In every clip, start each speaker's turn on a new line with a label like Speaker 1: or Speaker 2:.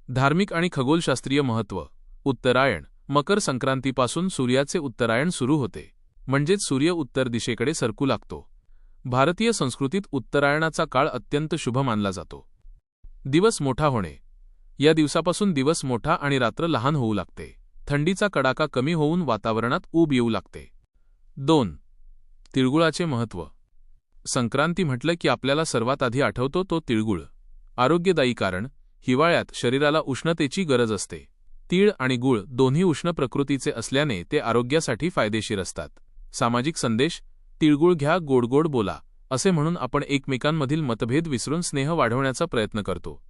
Speaker 1: धार्मिक आणि खगोलशास्त्रीय महत्त्व. उत्तरायण. मकर संक्रांतीपासून सूर्याचे उत्तरायण सुरू होते, म्हणजेच सूर्य उत्तर दिशेकडे सरकू लागतो. भारतीय संस्कृतीत उत्तरायणाचा काळ अत्यंत शुभ मानला जातो. दिवस मोठा होणे. या दिवसापासून दिवस मोठा आणि रात्र लहान होऊ लागते. थंडीचा कडाका कमी होऊन वातावरणात ऊब येऊ लागते. 2. तिळगुळाचे महत्त्व. संक्रांती म्हटलं की आपल्याला सर्वात आधी आठवतो तो तिळगुळ. आरोग्यदायी. कारण हिवाळ्यात शरीराला उष्णतेची गरज असते. तीळ आणि गुळ दोन्ही उष्ण प्रकृतीचे असल्याने ते आरोग्यासाठी फायदेशीर असतात. सामाजिक संदेश. तिळगुळ घ्या, गोड गोड बोला, असे म्हणून आपण एकमेकांमधील मतभेद विसरून स्नेह वाढवण्याचा प्रयत्न करतो.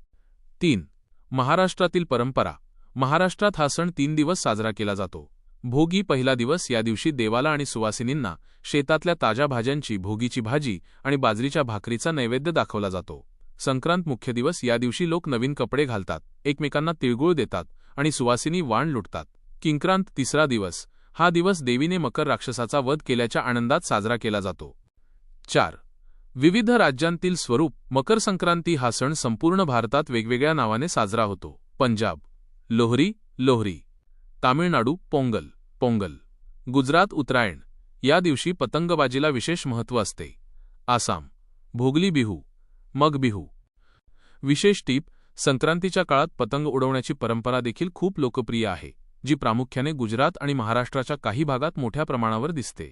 Speaker 1: 3. महाराष्ट्रातील परंपरा. महाराष्ट्रात हा सण 3 दिवस साजरा केला जातो. भोगी पहिला दिवस. या दिवशी देवाला आणि सुवासिनींना शेतातल्या ताज्या भाज्यांची, भोगीची भाजी आणि बाजरीच्या भाकरीचा नैवेद्य दाखवला जातो. संक्रांत मुख्य दिवस. या दिवशी लोक नवीन कपडे घालतात, एकमेकांना तिळगुळ देतात आणि सुवासिनी वाण लुटतात. किंक्रांत तिसरा दिवस. हा दिवस देवीने मकर राक्षसाचा वध केल्याच्या आनंदात साजरा केला जातो. 4. विविध राज्यांतील स्वरूप. मकर संक्रांती हा सण संपूर्ण भारतात वेगवेगळ्या नावाने साजरा होतो. पंजाब लोहरी, लोहरी. तामिळनाडू पोंगल, पोंगल. गुजरात उत्तरायण. या दिवशी पतंगबाजीला विशेष महत्त्व असते. आसाम भोगली बिहू, मग बिहू. विशेष टीप. संक्रांतीच्या काळात पतंग उडवण्याची परंपरा देखील खूप लोकप्रिय आहे, जी प्रामुख्याने गुजरात आणि महाराष्ट्राच्या काही भागात मोठ्या प्रमाणावर दिसते.